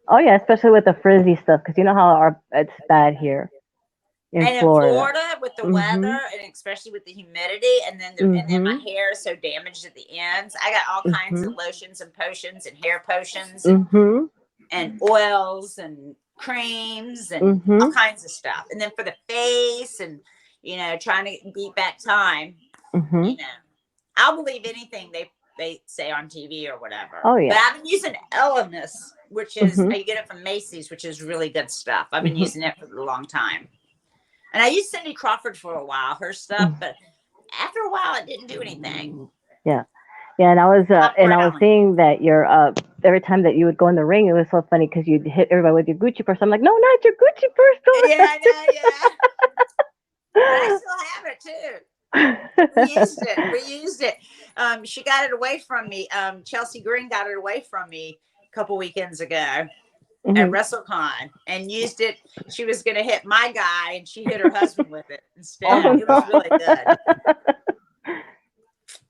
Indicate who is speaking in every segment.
Speaker 1: Oh yeah, especially with the frizzy stuff, because you know how it's bad here in
Speaker 2: And in
Speaker 1: Florida.
Speaker 2: Florida with the weather
Speaker 1: Mhm.
Speaker 2: and especially with the humidity, and then my
Speaker 1: Mhm.
Speaker 2: hair is so damaged at the ends. I got all kinds of
Speaker 1: Mhm.
Speaker 2: lotions and potions and hair potions
Speaker 1: Mhm.
Speaker 2: and oils and creams and all
Speaker 1: Mhm.
Speaker 2: kinds of stuff. And then for the face and trying to beat back time, you
Speaker 1: Mhm.
Speaker 2: know, I'll believe anything they say on TV or whatever.
Speaker 1: Oh
Speaker 2: But
Speaker 1: yeah.
Speaker 2: I've been using Elemis, which is
Speaker 1: Mhm.
Speaker 2: you get it from Macy's, which is really good stuff. I've been
Speaker 1: Mhm.
Speaker 2: using it for a long time. And I used Cindy Crawford for a while, her stuff,
Speaker 1: Mhm.
Speaker 2: but after a while, it didn't do anything.
Speaker 1: Yeah. Yeah,
Speaker 2: Stop
Speaker 1: and I was
Speaker 2: growling.
Speaker 1: seeing that your every time that you would go in the ring, it was so funny because you'd hit everybody with your Gucci purse. I'm like, no, not your Gucci
Speaker 2: Yeah, I know, yeah. But I
Speaker 1: purse.
Speaker 2: still have it too. We used it. We used it. She got it away from me. Chelsea Green got it away from me a couple weekends ago at
Speaker 1: Mhm.
Speaker 2: WrestleCon and used it. She was going to hit my guy, and she hit her husband with it
Speaker 1: Oh
Speaker 2: instead. It was really good.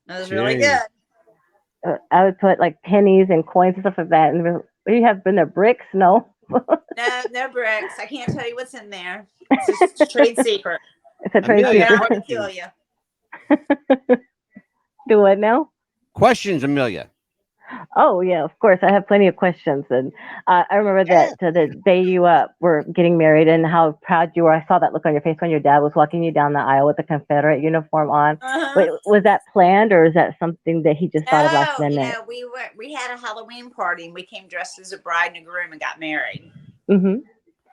Speaker 1: no.
Speaker 2: It was really
Speaker 3: Jeez.
Speaker 2: good.
Speaker 1: I would put like pennies and coins and stuff like that. And you have been there bricks? No.
Speaker 2: No, no bricks. I can't tell you what's in there. It's just a trade secret.
Speaker 1: It's a trade
Speaker 2: I'll
Speaker 3: Amelia,
Speaker 2: get
Speaker 1: secret.
Speaker 2: out and kill
Speaker 3: questions.
Speaker 2: you.
Speaker 1: Do what now?
Speaker 3: Questions, Amelia.
Speaker 1: Oh yeah, of course. I have plenty of questions, and I remember
Speaker 3: Yeah.
Speaker 1: that the day you were getting married, and how proud you were. I saw that look on your face when your dad was walking you down the aisle with the Confederate uniform on.
Speaker 2: Uh-huh.
Speaker 1: Wait, was that planned, or is that something that he just thought of last
Speaker 2: No,
Speaker 1: minute?
Speaker 2: we had a Halloween party and we came dressed as a bride and a groom and got married.
Speaker 1: Mhm.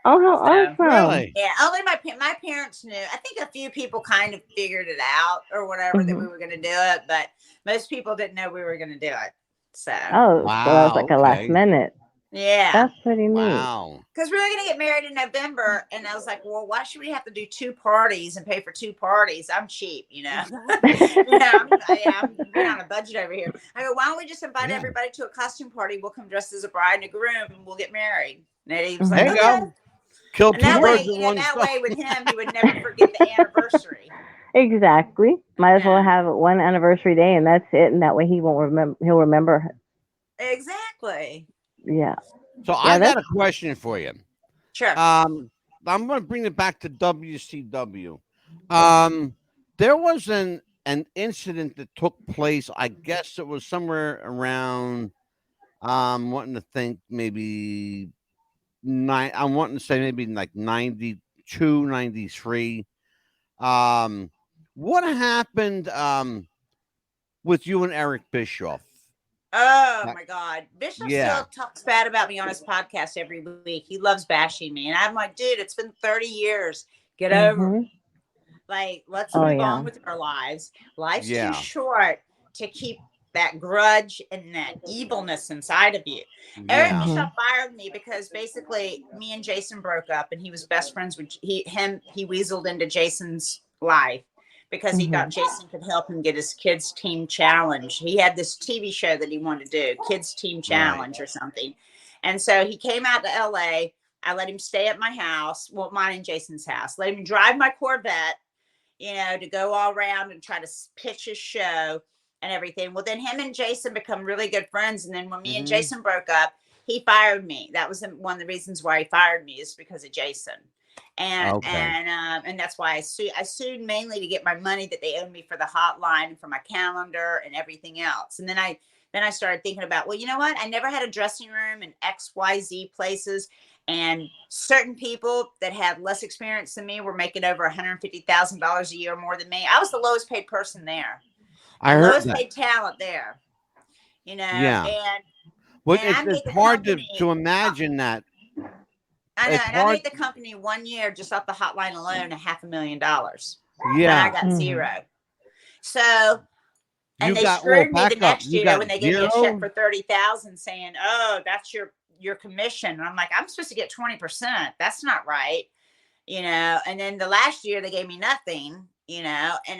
Speaker 1: Oh, how
Speaker 2: So
Speaker 1: awesome.
Speaker 3: Really?
Speaker 2: yeah, only my parents knew. I think a few people kind of figured it out or whatever that we
Speaker 1: Mhm.
Speaker 2: were going to do it, but most people didn't know we were going to do it. So
Speaker 1: Oh, so that was
Speaker 3: Wow.
Speaker 1: like a last
Speaker 3: Okay.
Speaker 1: minute.
Speaker 2: yeah,
Speaker 1: That's pretty neat.
Speaker 3: Wow.
Speaker 2: because we were going to get married in November, and I was like, well, why should we have to do two parties and pay for two parties? I'm cheap, you know. I'm being on a budget over here. I go, why don't we just invite
Speaker 3: Yeah.
Speaker 2: everybody to a costume party? We'll come dressed as a bride and a groom, and we'll get married. And he was like,
Speaker 3: There
Speaker 1: Mhm.
Speaker 3: you
Speaker 2: okay.
Speaker 3: go. Kill
Speaker 2: And
Speaker 3: two
Speaker 2: that
Speaker 1: Yeah.
Speaker 3: birds
Speaker 2: way,
Speaker 3: with one
Speaker 2: that
Speaker 3: stone.
Speaker 2: way with him, he would never forget the anniversary.
Speaker 1: Exactly. Might as well
Speaker 2: Yeah,
Speaker 1: have one anniversary day, and that's it. And that way he won't remember. He'll remember.
Speaker 2: exactly.
Speaker 1: Yeah.
Speaker 3: So
Speaker 1: Yeah.
Speaker 3: I got
Speaker 1: That's.
Speaker 3: a question for you.
Speaker 2: Sure.
Speaker 3: Um, I'm going to bring it back to WCW. Um, there was an incident that took place. I guess it was somewhere around. Wanting to think maybe nine. I'm wanting to say maybe like 92, 93. Um, what happened with you and Eric Bischoff?
Speaker 2: Oh
Speaker 3: Uh,
Speaker 2: my God. Bishop
Speaker 3: Yeah.
Speaker 2: still talks bad about me on his podcast every week. He loves bashing me. And I'm like, dude, it's been 30 years. Get over it.
Speaker 1: Mhm.
Speaker 2: Like, let's
Speaker 1: Oh
Speaker 2: move
Speaker 1: yeah.
Speaker 2: on with our lives. Life's too
Speaker 3: Yeah.
Speaker 2: short to keep that grudge and that evilness inside of you. Eric
Speaker 3: Yeah.
Speaker 2: Bischoff
Speaker 1: Mhm.
Speaker 2: fired me because basically me and Jason broke up, and he was best friends with he weaseled into Jason's life because he thought
Speaker 1: Mhm.
Speaker 2: Jason could help him get his kids team challenge. He had this TV show that he wanted to do, Kids Team
Speaker 3: Right.
Speaker 2: Challenge or something. And so he came out to LA. I let him stay at my house, well, mine and Jason's house. Let him drive my Corvette, to go all around and try to pitch his show and everything. Well, then him and Jason become really good friends. And then when me and
Speaker 3: Mm-hmm.
Speaker 2: Jason broke up, he fired me. That was one of the reasons why he fired me, is because of Jason.
Speaker 3: Okay.
Speaker 2: And that's why I sued mainly to get my money that they owed me for the hotline and for my calendar and everything else. And then I started thinking about, well, you know what? I never had a dressing room in XYZ places. And certain people that had less experience than me were making over $150,000 a year more than me. I was the lowest paid person there,
Speaker 3: I
Speaker 2: the
Speaker 3: heard
Speaker 2: lowest
Speaker 3: that.
Speaker 2: paid talent there,
Speaker 3: Yeah.
Speaker 2: and
Speaker 3: Well,
Speaker 2: I
Speaker 3: it's
Speaker 2: made the
Speaker 3: hard to
Speaker 2: company.
Speaker 3: imagine that.
Speaker 2: I know,
Speaker 3: It's
Speaker 2: and I
Speaker 3: hard.
Speaker 2: made the company 1 year just off the hotline alone $500,000. Then I
Speaker 3: Yeah.
Speaker 2: got
Speaker 1: Mhm.
Speaker 2: zero. So, and
Speaker 3: You
Speaker 2: they
Speaker 3: got, well,
Speaker 2: screwed me the
Speaker 3: back up.
Speaker 2: next
Speaker 3: You
Speaker 2: year
Speaker 3: got
Speaker 2: when they gave me a check
Speaker 3: zero.
Speaker 2: for 30,000, saying, "Oh, that's your commission." And I'm like, I'm supposed to get 20%. That's not right. And then the last year they gave me nothing. And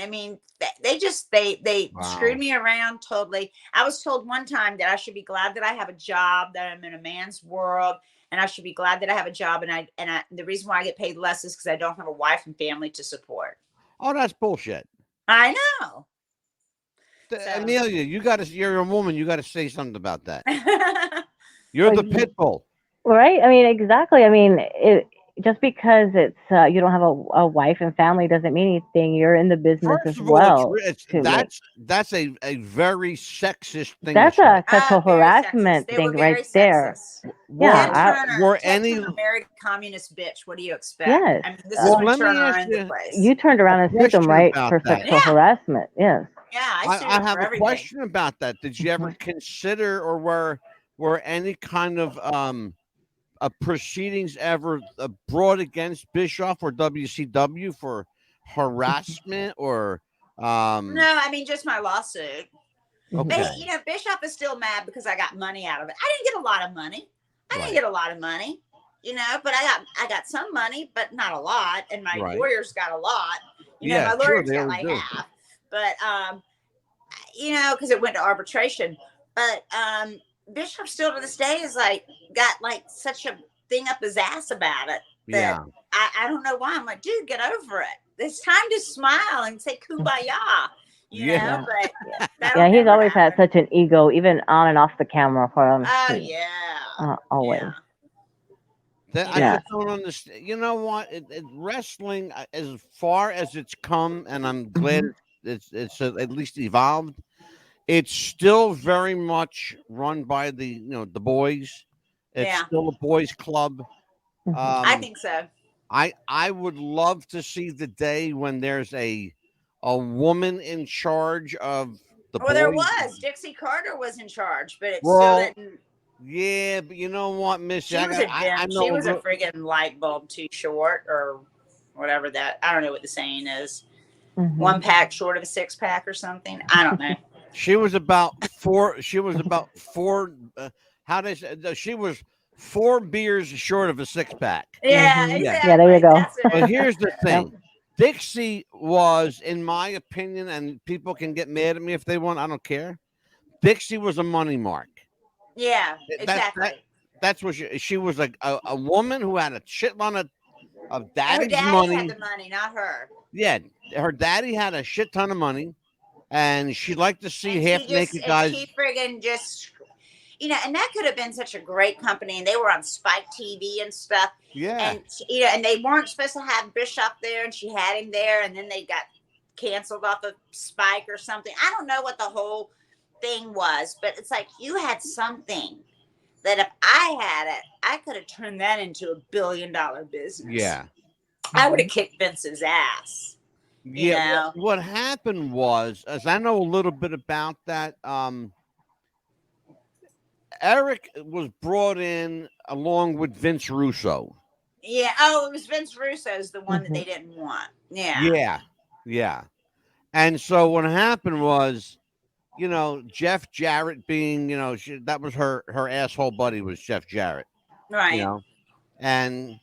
Speaker 2: I mean, they screwed
Speaker 3: Wow.
Speaker 2: me around totally. I was told one time that I should be glad that I have a job, that I'm in a man's world, and I should be glad that I have a job, and the reason why I get paid less is because I don't have a wife and family to support.
Speaker 3: Oh, that's bullshit.
Speaker 2: I know. So
Speaker 3: Amelia, you got to. You're a woman. You got to say something about that. You're
Speaker 1: Oh,
Speaker 3: the pit bull.
Speaker 1: Right? I mean, exactly. I mean, just because it's you don't have a wife and family doesn't mean anything. You're in the business as
Speaker 3: First of all,
Speaker 1: well
Speaker 3: it's
Speaker 1: to make.
Speaker 3: that's a very sexist thing to
Speaker 1: That's
Speaker 3: say.
Speaker 1: a sexual
Speaker 2: Very sexist.
Speaker 1: harassment
Speaker 2: They were
Speaker 1: thing right
Speaker 2: very
Speaker 1: there.
Speaker 2: sexist.
Speaker 1: Yeah,
Speaker 3: Were
Speaker 2: Ted Turner,
Speaker 3: were
Speaker 2: Ted
Speaker 3: any?
Speaker 2: Turner married a communist bitch. What do you expect?
Speaker 1: yes.
Speaker 2: I mean, this is
Speaker 3: Well,
Speaker 2: when
Speaker 3: let me
Speaker 2: Turner
Speaker 3: ask
Speaker 2: owned the
Speaker 3: you
Speaker 2: place.
Speaker 1: You turned
Speaker 3: a
Speaker 1: around and sued them,
Speaker 3: question
Speaker 1: right,
Speaker 3: about
Speaker 1: for
Speaker 3: that.
Speaker 1: sexual
Speaker 2: Yeah,
Speaker 1: harassment. Yes.
Speaker 2: yeah. I sued
Speaker 3: I
Speaker 2: him for
Speaker 3: have a
Speaker 2: everything.
Speaker 3: question about that. Did you ever
Speaker 1: Mhm.
Speaker 3: consider, or were any kind of proceedings ever brought against Bischoff or WCW for harassment or um?
Speaker 2: No, I mean just my lawsuit.
Speaker 1: Mhm.
Speaker 2: They,
Speaker 3: Okay,
Speaker 2: Bishop is still mad because I got money out of it. I didn't get a lot of money. I didn't
Speaker 3: right,
Speaker 2: get a lot of money, but I got some money, but not a lot. And my
Speaker 3: right.
Speaker 2: lawyers got a lot.
Speaker 3: Yeah,
Speaker 2: My
Speaker 3: sure,
Speaker 2: lawyers
Speaker 3: they
Speaker 2: got
Speaker 3: always
Speaker 2: like
Speaker 3: do.
Speaker 2: half. But because it went to arbitration. But Bishop still to this day is like got like such a thing up his ass about it that
Speaker 3: Yeah,
Speaker 2: I don't know why. I'm like, dude, get over it. It's time to smile and say kumbaya,
Speaker 3: yeah.
Speaker 1: Yeah.
Speaker 2: but
Speaker 1: Yeah.
Speaker 2: that'll
Speaker 1: Yeah. He's
Speaker 2: never
Speaker 1: always had
Speaker 2: happen.
Speaker 1: such an ego, even on and off the camera for him.
Speaker 2: Oh
Speaker 1: He
Speaker 2: yeah,
Speaker 1: always.
Speaker 2: yeah.
Speaker 3: That
Speaker 2: You
Speaker 3: I
Speaker 2: know,
Speaker 1: Yeah.
Speaker 3: just don't understand. You know what? Wrestling, as far as it's come, and I'm glad
Speaker 1: Hmm.
Speaker 3: it's at least evolved. It's still very much run by the boys. It's
Speaker 2: yeah.
Speaker 3: still a boys' club.
Speaker 1: Hmm.
Speaker 2: I
Speaker 3: Um,
Speaker 2: think so.
Speaker 3: I would love to see the day when there's a woman in charge of the
Speaker 2: Well, there
Speaker 3: boys.
Speaker 2: was Dixie Carter was in charge, but it still
Speaker 3: Well,
Speaker 2: didn't.
Speaker 3: yeah, but you know what, Missy?
Speaker 2: She was a
Speaker 3: I
Speaker 2: dim.
Speaker 3: know
Speaker 2: She
Speaker 3: a
Speaker 2: was a
Speaker 3: little.
Speaker 2: friggin' light bulb too short, or whatever that. I don't know what the saying is.
Speaker 1: Hmm.
Speaker 2: One pack short of a six pack or something. I don't know.
Speaker 3: She was about four. She was about four. How they say? She was 4 beers short of a six pack.
Speaker 2: Yeah,
Speaker 1: Hmm.
Speaker 3: Yeah.
Speaker 1: Yeah. There you
Speaker 2: exactly.
Speaker 1: go.
Speaker 2: That's it.
Speaker 3: But here's the
Speaker 1: Yep.
Speaker 3: thing. Dixie was, in my opinion, and people can get mad at me if they want. I don't care. Dixie was a money mark.
Speaker 2: Yeah,
Speaker 3: That that
Speaker 2: exactly.
Speaker 3: that's what she was a woman who had a shitload of
Speaker 2: And her
Speaker 3: daddy's
Speaker 2: daddy had
Speaker 3: money.
Speaker 2: the money, not her.
Speaker 3: Yeah, her daddy had a shit ton of money, and she liked to see half naked
Speaker 2: And
Speaker 3: guys.
Speaker 2: she friggin' just, and that could have been such a great company. And they were on Spike TV and stuff.
Speaker 3: Yeah,
Speaker 2: And, and they weren't supposed to have Bishop there, and she had him there. And then they got canceled off of Spike or something. I don't know what the whole thing was, but it's like you had something that if I had it, I could have turned that into $1 billion business.
Speaker 3: yeah.
Speaker 2: I would have
Speaker 1: Hmm.
Speaker 2: kicked Vince's ass, you
Speaker 3: Yeah,
Speaker 2: know.
Speaker 3: what happened was, as I know a little bit about that, Eric was brought in along with Vince Russo.
Speaker 2: Yeah. Oh, it was Vince Russo's the one that
Speaker 1: Hmm.
Speaker 2: they didn't want. Yeah.
Speaker 3: Yeah, yeah. And so what happened was, Jeff Jarrett being, that was her asshole buddy was Jeff Jarrett, you
Speaker 2: Right.
Speaker 3: know, and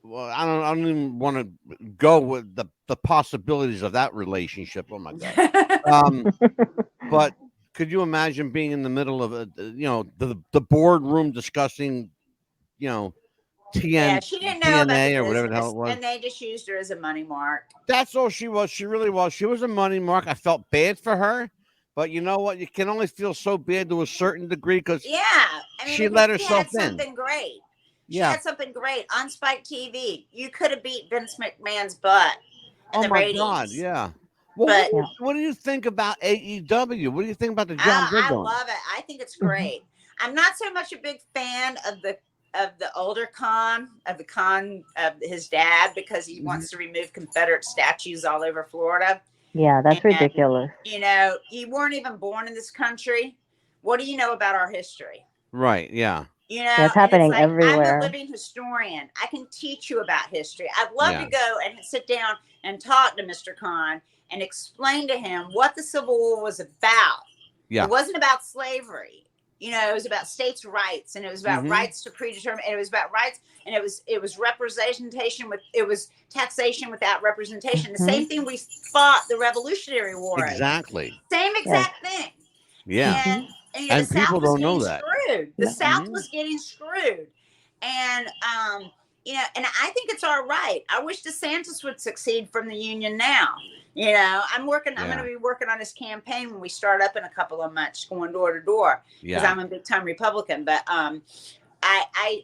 Speaker 3: well, I don't even want to go with the possibilities of that relationship. Oh my god. Um, But could you imagine being in the middle of the boardroom discussing, you know,
Speaker 2: Yeah,
Speaker 3: TN
Speaker 2: she didn't know about the
Speaker 3: TNA or whatever the hell it
Speaker 2: business,
Speaker 3: was?
Speaker 2: and they just used her as a money mark.
Speaker 3: That's all she was. She really was. She was a money mark. I felt bad for her, but you know what? You can only feel so bad to a certain degree because
Speaker 2: Yeah, I mean,
Speaker 3: she
Speaker 2: because
Speaker 3: let
Speaker 2: she
Speaker 3: herself
Speaker 2: had
Speaker 3: in.
Speaker 2: something great. She
Speaker 3: Yeah.
Speaker 2: had something great on Spike TV. You could have beat Vince McMahon's butt in
Speaker 3: Oh
Speaker 2: the
Speaker 3: my God.
Speaker 2: ratings,
Speaker 3: Yeah. Well,
Speaker 2: but
Speaker 1: Yeah.
Speaker 3: what do you think about AEW? What do you think about the jobs they're
Speaker 2: I
Speaker 3: doing?
Speaker 2: love it. I think it's
Speaker 1: Hmm.
Speaker 2: great. I'm not so much a big fan of the older Khan of his dad because he
Speaker 3: Mhm.
Speaker 2: wants to remove Confederate statues all over Florida.
Speaker 1: Yeah. That's
Speaker 2: And
Speaker 1: ridiculous.
Speaker 2: you weren't even born in this country. What do you know about our history?
Speaker 3: Right. Yeah.
Speaker 1: Yeah. It's
Speaker 2: And it's
Speaker 1: happening
Speaker 2: like I'm a
Speaker 1: everywhere.
Speaker 2: living historian. I can teach you about history. I'd love to
Speaker 3: Yeah.
Speaker 2: go and sit down and talk to Mr. Khan and explain to him what the Civil War was about. It
Speaker 3: Yeah.
Speaker 2: wasn't about slavery. It was about states' rights, and it was about
Speaker 3: Hmm.
Speaker 2: rights to predetermine, and it was about rights, and it was representation with it was taxation without representation. The
Speaker 1: Hmm.
Speaker 2: same thing we fought the Revolutionary War over.
Speaker 3: Exactly.
Speaker 2: Same
Speaker 1: Yes.
Speaker 2: exact thing.
Speaker 3: Yeah.
Speaker 1: Hmm.
Speaker 2: The
Speaker 3: And people
Speaker 2: South was
Speaker 3: don't know
Speaker 2: getting
Speaker 3: that.
Speaker 2: screwed. The
Speaker 1: No.
Speaker 2: South
Speaker 3: Hmm.
Speaker 2: was getting screwed, and and I think it's all right. I wish DeSantis would succeed from the union now. I'm working. I'm going to
Speaker 3: Yeah.
Speaker 2: be working on this campaign when we start up in a couple of months, going door to door because
Speaker 3: Yeah.
Speaker 2: I'm a big time Republican. But I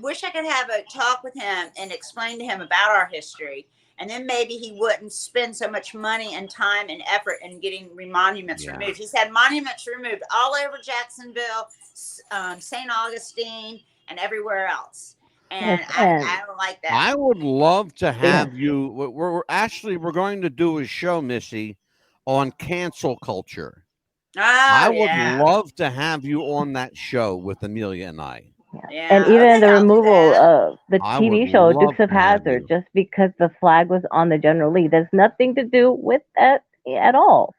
Speaker 2: wish I could have a talk with him and explain to him about our history, and then maybe he wouldn't spend so much money and time and effort in getting monuments removed. He's had monuments removed all over Jacksonville, St. Augustine, and everywhere else. And I don't like that.
Speaker 3: I would love to have you. We're going to do a show, Missy, on cancel culture.
Speaker 2: Oh,
Speaker 3: I would love to have you on that show with Amelia and I.
Speaker 2: Yeah.
Speaker 1: And even the
Speaker 2: I'll do
Speaker 1: removal
Speaker 2: that.
Speaker 1: of the
Speaker 3: I
Speaker 1: TV
Speaker 3: would
Speaker 1: show
Speaker 3: love
Speaker 1: Dukes of
Speaker 3: to have
Speaker 1: Hazzard,
Speaker 3: you.
Speaker 1: just because the flag was on the General Lee. There's nothing to do with that at all.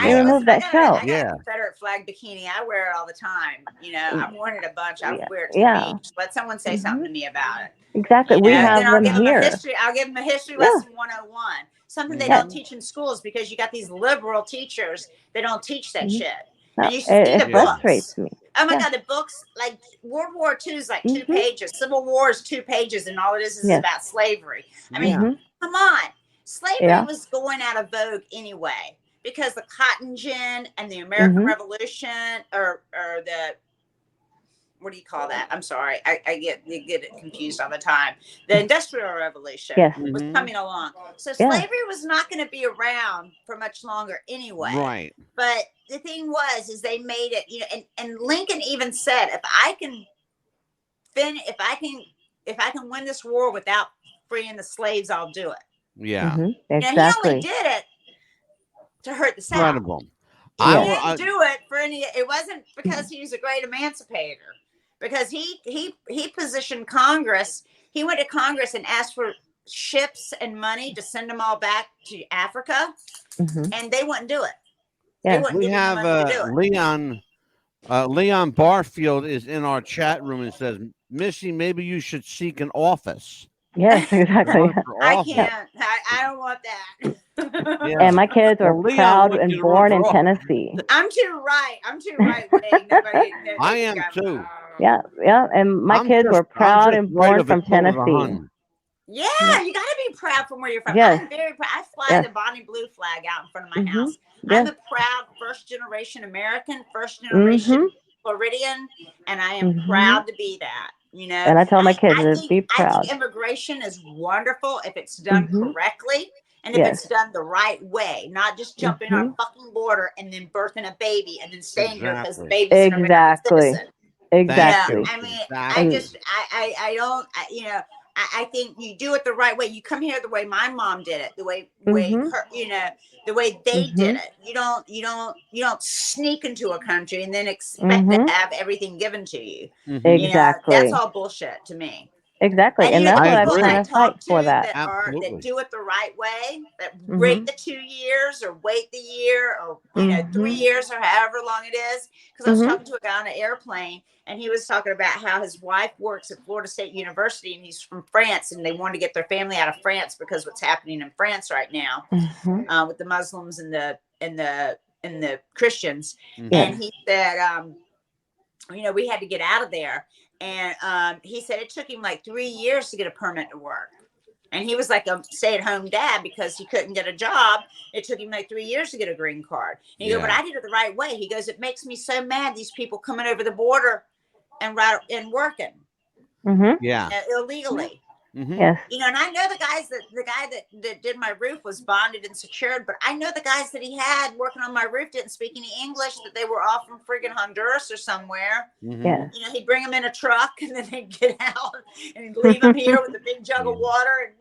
Speaker 1: They removed that show.
Speaker 2: I got a Confederate flag bikini. I wear it all the time. You know, I've worn it a bunch. I wear it to the beach. Let someone say something to me about it.
Speaker 1: Exactly. We have
Speaker 2: then I'll
Speaker 1: them
Speaker 2: give them
Speaker 1: here.
Speaker 2: I'll give them a history lesson 101. Something they don't teach in schools, because you got these liberal teachers that don't teach that shit.
Speaker 1: No,
Speaker 2: And you should see the
Speaker 1: frustrates
Speaker 2: books.
Speaker 1: me.
Speaker 2: Oh my God, the books, like World War II is like 2 pages. Civil War is 2 pages, and all it is about slavery. I mean, come on. Slavery was going out of vogue anyway, because the cotton gin and the American Revolution, or the, what do you call that? I'm sorry. I get it confused all the time. The Industrial Revolution was coming along. So slavery was not going to be around for much longer anyway.
Speaker 3: Right.
Speaker 2: But the thing is they made it, you know, and Lincoln even said, if I can win this war without freeing the slaves, I'll do it.
Speaker 3: Yeah.
Speaker 1: Exactly.
Speaker 2: Now, he only did it to hurt the South.
Speaker 3: Incredible.
Speaker 2: He didn't do it for any. It wasn't because he was a great emancipator. Because he positioned Congress. He went to Congress and asked for ships and money to send them all back to Africa, and they wouldn't do it.
Speaker 1: Yeah.
Speaker 3: We have Leon Barfield is in our chat room and says, Missy, maybe you should seek an office.
Speaker 1: Yes, exactly.
Speaker 2: I can't. I don't want that.
Speaker 1: And my kids are proud and born in Tennessee.
Speaker 2: I'm too right. Nobody
Speaker 3: I am too.
Speaker 1: Yeah. And my kids were proud and born from Tennessee.
Speaker 2: Yeah, you got to be proud from where you're from.
Speaker 1: Yes.
Speaker 2: I'm very proud. I fly the Bonnie Blue flag out in front of my house. I'm a proud first-generation American, first-generation Floridian, and I am proud to be that. You know,
Speaker 1: and I tell my kids to be proud.
Speaker 2: I think immigration is wonderful if it's done correctly, and if it's done the right way, not just jumping on a fucking border and then birthing a baby and then staying here because the baby's an American citizen.
Speaker 1: Exactly.
Speaker 2: You know, I mean, I don't, you know, I think you do it the right way. You come here the way my mom did it, the way her, you know, the way they did it. You don't sneak into a country and then expect to have everything given to you.
Speaker 1: Exactly.
Speaker 2: You know, that's all bullshit to me.
Speaker 1: Exactly. And that's what I'm trying to fight for that.
Speaker 2: That do it the right way, that wait the 2 years or wait the year or, you know, 3 years or however long it is. Because I was talking to a guy on an airplane, and he was talking about how his wife works at Florida State University, and he's from France, and they wanted to get their family out of France because what's happening in France right now with the Muslims and the Christians. And he said, you know, we had to get out of there. And he said it took him like 3 years to get a permit to work. And he was like a stay-at-home dad because he couldn't get a job. It took him like 3 years to get a green card. And he goes, but I did it the right way. He goes, it makes me so mad, these people coming over the border and working illegally.
Speaker 1: Yes.
Speaker 2: You know, and I know the guy that did my roof was bonded and secured, but I know the guys that he had working on my roof didn't speak any English, that they were all from friggin' Honduras or somewhere.
Speaker 1: Yes.
Speaker 2: You know, he'd bring them in a truck and then they'd get out and he'd leave them here with a big jug of water and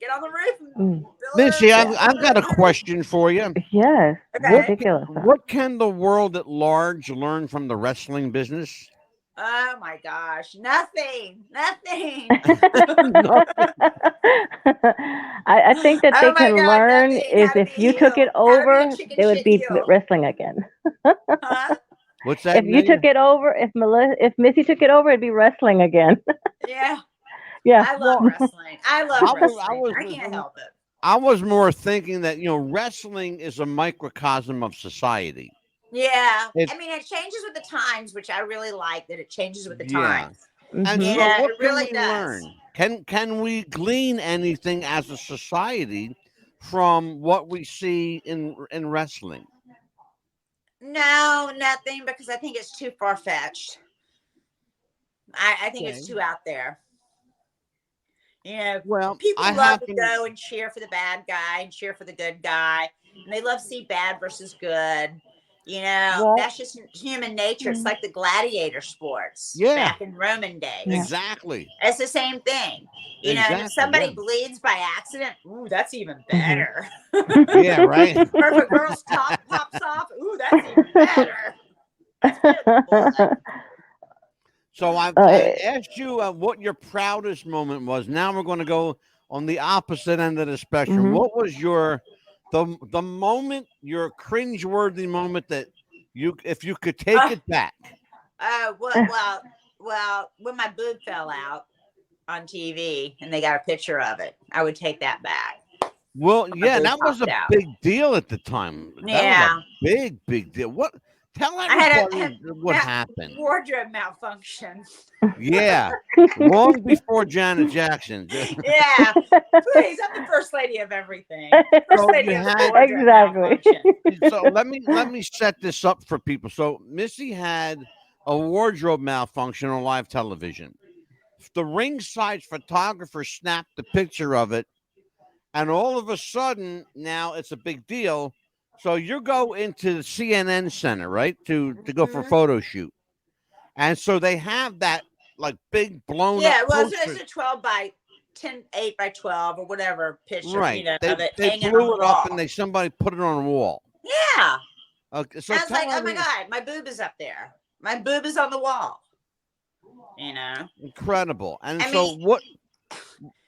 Speaker 2: get on the roof. And
Speaker 3: Missy, I've got a question for you.
Speaker 1: Yes. Ridiculous.
Speaker 3: What can the world at large learn from the wrestling business?
Speaker 2: Oh my gosh, nothing.
Speaker 1: I think that they can learn is if you took it over, they would be wrestling again.
Speaker 3: What's that?
Speaker 1: If you took it over, if Missy took it over, it'd be wrestling again.
Speaker 2: Yeah.
Speaker 1: Yeah.
Speaker 2: I love wrestling. I can't help it.
Speaker 3: I was more thinking that, you know, wrestling is a microcosm of society.
Speaker 2: Yeah, I mean, it changes with the times, which I really like that it changes with the times.
Speaker 3: And so what can we learn? Can we glean anything as a society from what we see in wrestling?
Speaker 2: No, nothing, because I think it's too far-fetched. I think
Speaker 3: Okay.
Speaker 2: it's too out there. You know,
Speaker 3: Well,
Speaker 2: people
Speaker 3: I
Speaker 2: love to
Speaker 3: happen.
Speaker 2: go and cheer for the bad guy and cheer for the good guy, and they love to see bad versus good. You know,
Speaker 1: Well,
Speaker 2: that's just human nature. It's like the gladiator sports
Speaker 3: Yeah,
Speaker 2: back in Roman days.
Speaker 1: Yeah.
Speaker 3: exactly.
Speaker 2: It's the same thing. You know, and if
Speaker 3: Exactly.
Speaker 2: somebody
Speaker 3: Yeah.
Speaker 2: bleeds by accident, ooh, that's even better.
Speaker 3: Yeah, right.
Speaker 2: Or if a girl's top pops off, ooh, that's even better. That's better than blood.
Speaker 3: So I
Speaker 1: Uh,
Speaker 3: asked you what your proudest moment was. Now we're going to go on the opposite end of the spectrum.
Speaker 1: Mhm.
Speaker 3: What was the moment, your cringeworthy moment that if you could take
Speaker 2: Uh,
Speaker 3: it back?
Speaker 2: well, when my boob fell out on TV and they got a picture of it, I would take that back.
Speaker 3: Well,
Speaker 2: My
Speaker 3: yeah,
Speaker 2: boob
Speaker 3: that was
Speaker 2: popped
Speaker 3: a
Speaker 2: out.
Speaker 3: big deal at the time. That was
Speaker 2: Yeah.
Speaker 3: a big deal. What? Tell
Speaker 2: I had
Speaker 3: everybody what happened.
Speaker 2: wardrobe malfunction.
Speaker 3: Yeah, long before Janet Jackson.
Speaker 2: Yeah, please, I'm the first lady of everything. First
Speaker 3: So
Speaker 2: lady
Speaker 3: you
Speaker 2: of the
Speaker 3: had
Speaker 2: wardrobe
Speaker 1: Exactly.
Speaker 2: malfunction.
Speaker 3: so let me set this up for people. So Missy had a wardrobe malfunction on live television. The ringside photographer snapped a picture of it, and all of a sudden now it's a big deal. So you go into the CNN center, right, to go for a
Speaker 2: Mhm.
Speaker 3: photo shoot, and so they have that like big blown up
Speaker 2: Yeah, well,
Speaker 3: poster.
Speaker 2: it's a 12 by 10, 8 by 12 or whatever picture,
Speaker 3: Right.
Speaker 2: of it
Speaker 3: They
Speaker 2: hanging on
Speaker 3: blew
Speaker 2: the
Speaker 3: it up and
Speaker 2: wall.
Speaker 3: somebody put it on a wall.
Speaker 2: Yeah.
Speaker 3: Okay, so
Speaker 2: I was
Speaker 3: tell
Speaker 2: like, oh my
Speaker 3: everyone.
Speaker 2: God, my boob is up there. My boob is on the wall. You know?
Speaker 3: Incredible. And
Speaker 2: I
Speaker 3: so
Speaker 2: mean,
Speaker 3: what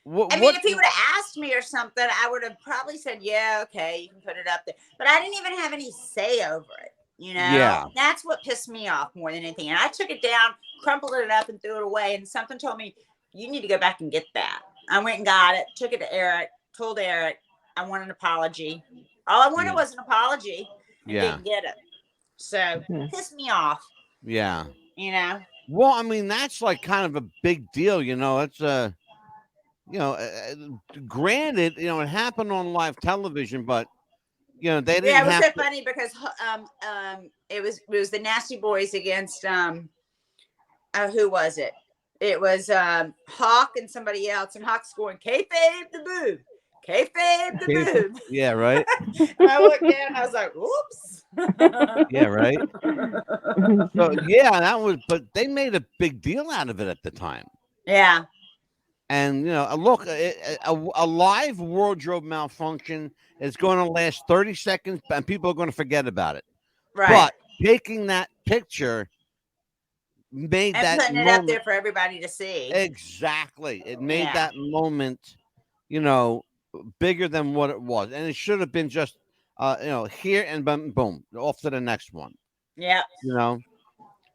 Speaker 2: if he would have asked me or something, I would have probably said, yeah, okay, you can put it up there. But I didn't even have any say over it. You know,
Speaker 3: Yeah.
Speaker 2: that's what pissed me off more than anything. And I took it down, crumpled it up, and threw it away. And something told me, you need to go back and get that. I went and got it, took it to Eric, told Eric I want an apology. All I wanted
Speaker 3: Yeah.
Speaker 2: was an apology and
Speaker 3: Yeah.
Speaker 2: didn't get it. So pissed me off,
Speaker 3: Yeah.
Speaker 2: you know.
Speaker 3: Well, I mean, that's like kind of a big deal, you know. It's you know, granted, you know, it happened on live television, but you know, they
Speaker 2: Yeah,
Speaker 3: didn't
Speaker 2: it was
Speaker 3: have
Speaker 2: so
Speaker 3: to.
Speaker 2: funny because it was the Nasty Boys against who was it? It was Hawk and somebody else, and Hawk's going kayfabe the boob, kayfabe the boob.
Speaker 3: Yeah, right.
Speaker 2: And I looked down, and I was like, "Oops."
Speaker 3: Yeah, right. So yeah, that was. But they made a big deal out of it at the time.
Speaker 2: Yeah.
Speaker 3: And you know, look, a live wardrobe malfunction is going to last 30 seconds, and people are going to forget about it.
Speaker 2: Right.
Speaker 3: But taking that picture made
Speaker 2: And
Speaker 3: that
Speaker 2: putting it up there for everybody to see.
Speaker 3: Exactly. It made
Speaker 2: Yeah.
Speaker 3: that moment, you know, bigger than what it was, and it should have been just, you know, here and boom, off to the next one.
Speaker 2: Yeah.
Speaker 3: You know,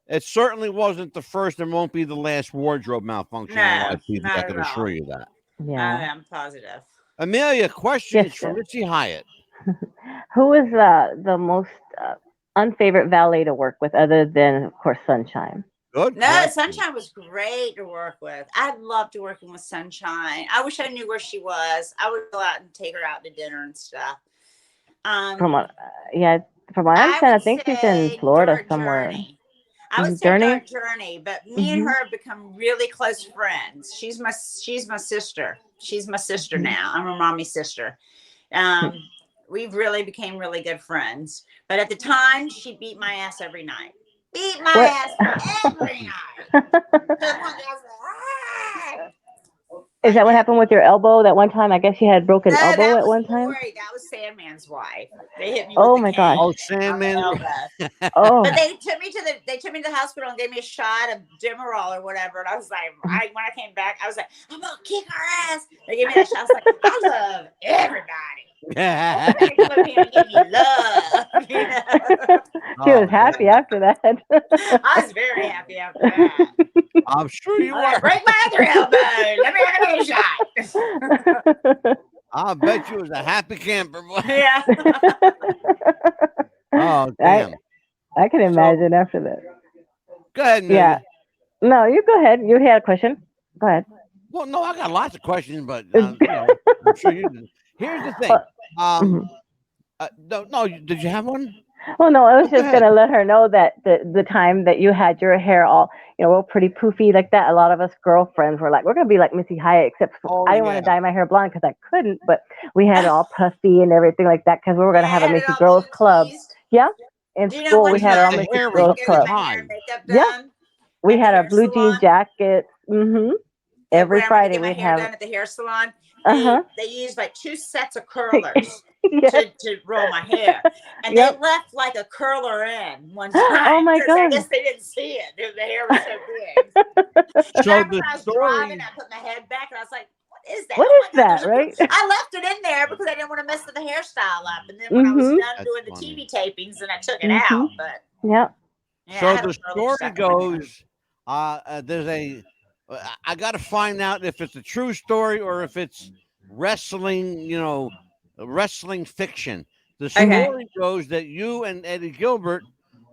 Speaker 3: it certainly wasn't the first and won't be the last wardrobe malfunction on
Speaker 2: No,
Speaker 3: live TV. I
Speaker 2: not
Speaker 3: can
Speaker 2: at
Speaker 3: assure
Speaker 2: all.
Speaker 3: you that.
Speaker 1: Yeah.
Speaker 2: I'm positive.
Speaker 3: Amelia, questions
Speaker 1: Yes,
Speaker 3: for
Speaker 1: sir.
Speaker 3: Missy Hyatt.
Speaker 1: Who is the most unfavorite valet to work with, other than, of course, Sunshine?
Speaker 3: Good.
Speaker 2: No,
Speaker 3: question.
Speaker 2: Sunshine was great to work with. I loved working with Sunshine. I wish I knew where she was. I would go out and take her out to dinner and stuff.
Speaker 1: From what, from what I understand, I think she's in Florida
Speaker 2: Dark
Speaker 1: somewhere.
Speaker 2: Journey. I would say
Speaker 1: Journey?
Speaker 2: Dark Journey, but me and her have become really close friends. She's my sister. She's my sister now. I'm her mommy's sister. We really became really good friends. But at the time, she beat my ass every night. Beat my ass every night.
Speaker 1: Is that what happened with your elbow that one time? I guess you had broken elbow at one time.
Speaker 2: That was Sandman's wife. They hit me.
Speaker 1: Oh
Speaker 2: with
Speaker 1: my
Speaker 2: the
Speaker 1: gosh.
Speaker 2: cane
Speaker 3: Oh,
Speaker 2: on
Speaker 3: Sandman.
Speaker 2: the elbow.
Speaker 1: Oh.
Speaker 2: But they took me to the hospital and gave me a shot of Demerol or whatever. And I was like, when I came back, I was like, I'm gonna kick her ass. They gave me that shot. I was like, I love everybody.
Speaker 3: Yeah.
Speaker 2: They come up here and give me love. You know?
Speaker 1: She was happy after that.
Speaker 2: I was very happy after that.
Speaker 3: I'm sure you
Speaker 2: Like,
Speaker 3: were.
Speaker 2: break my other elbow. Let me have another shot.
Speaker 3: I'll bet you was a happy camper, boy.
Speaker 2: Yeah.
Speaker 3: Oh, damn.
Speaker 1: I can imagine after that.
Speaker 3: Go ahead, Amelia.
Speaker 1: Yeah. No, you go ahead. You had a question. Go ahead.
Speaker 3: Well, no, I got lots of questions, but you know, I'm sure you do. Here's the thing. No, did you have one?
Speaker 1: Well, no, I was
Speaker 3: Go
Speaker 1: just
Speaker 3: ahead.
Speaker 1: gonna let her know that the time that you had your hair all, real pretty poofy like that, a lot of us girlfriends were like, we're gonna be like Missy Hyatt, except for,
Speaker 3: Oh
Speaker 1: I didn't want
Speaker 3: yeah.
Speaker 1: to dye my hair blonde because I couldn't, but we had it all puffy and everything like that because we were
Speaker 2: Yeah,
Speaker 1: gonna
Speaker 2: I
Speaker 1: have a
Speaker 2: had it
Speaker 1: Missy
Speaker 2: all
Speaker 1: Girls Club.
Speaker 2: teased.
Speaker 1: Yeah, in
Speaker 2: Do you know
Speaker 1: school we
Speaker 2: one
Speaker 3: And
Speaker 1: had our
Speaker 2: time
Speaker 1: own
Speaker 3: the
Speaker 1: Missy
Speaker 3: hair
Speaker 2: I
Speaker 3: was
Speaker 2: had
Speaker 1: Girls
Speaker 2: to go get
Speaker 1: Club.
Speaker 2: my hair and
Speaker 3: high.
Speaker 2: makeup
Speaker 1: Yeah,
Speaker 2: done
Speaker 1: we
Speaker 2: at the
Speaker 1: had our
Speaker 2: hair
Speaker 1: blue jean
Speaker 2: salon?
Speaker 1: jackets.
Speaker 2: When
Speaker 1: Every
Speaker 2: I went to
Speaker 1: Friday
Speaker 2: get my
Speaker 1: we'd
Speaker 2: hair
Speaker 1: have.
Speaker 2: done at the hair salon,
Speaker 1: Uh huh.
Speaker 2: they used like 2 sets of curlers
Speaker 1: Yes.
Speaker 2: to roll my hair, and they
Speaker 1: Yep.
Speaker 2: left like a curler in one
Speaker 1: Oh
Speaker 2: time
Speaker 1: my
Speaker 2: because I
Speaker 1: God.
Speaker 2: guess they didn't see it. The hair was so big. And I
Speaker 3: So
Speaker 2: remember
Speaker 3: the
Speaker 2: when I was driving,
Speaker 3: story.
Speaker 2: I put my head back and I was like, "What is that?
Speaker 1: What
Speaker 2: Oh my
Speaker 1: is
Speaker 2: God, there's
Speaker 1: that,
Speaker 2: a."
Speaker 1: right?
Speaker 2: I left it in there because I didn't want to mess the hairstyle up. And then when I was
Speaker 1: Mhm.
Speaker 2: done
Speaker 3: That's
Speaker 2: doing the
Speaker 3: funny.
Speaker 2: TV tapings, then I took it
Speaker 1: Mhm.
Speaker 2: out. But
Speaker 1: Yep.
Speaker 2: yeah, I
Speaker 3: So
Speaker 2: had a
Speaker 3: the
Speaker 2: curler
Speaker 3: story
Speaker 2: stuck in my hair.
Speaker 3: goes, there's a. I got to find out if it's a true story or if it's wrestling. Wrestling fiction. The
Speaker 2: Okay.
Speaker 3: story goes that you and Eddie Gilbert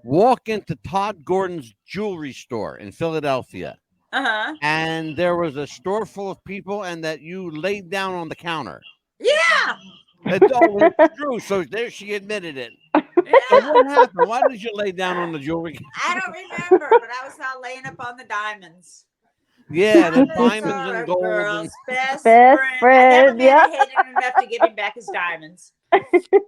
Speaker 3: walk into Todd Gordon's jewelry store in Philadelphia,
Speaker 2: Uh huh.
Speaker 3: and there was a store full of people, and that you laid down on the counter.
Speaker 2: Yeah.
Speaker 3: It's true. So there, she admitted it. So
Speaker 2: Yeah.
Speaker 3: what happened? Why did you lay down on the jewelry?
Speaker 2: I don't remember, but I was out laying up on the diamonds.
Speaker 3: Yeah, the
Speaker 2: Diamonds
Speaker 3: diamonds
Speaker 2: are
Speaker 3: and
Speaker 2: a
Speaker 3: gold and
Speaker 2: girl's best
Speaker 1: Best
Speaker 2: friend. I never
Speaker 1: friend.
Speaker 2: met
Speaker 1: Yeah.
Speaker 2: a hater enough to give him back his diamonds.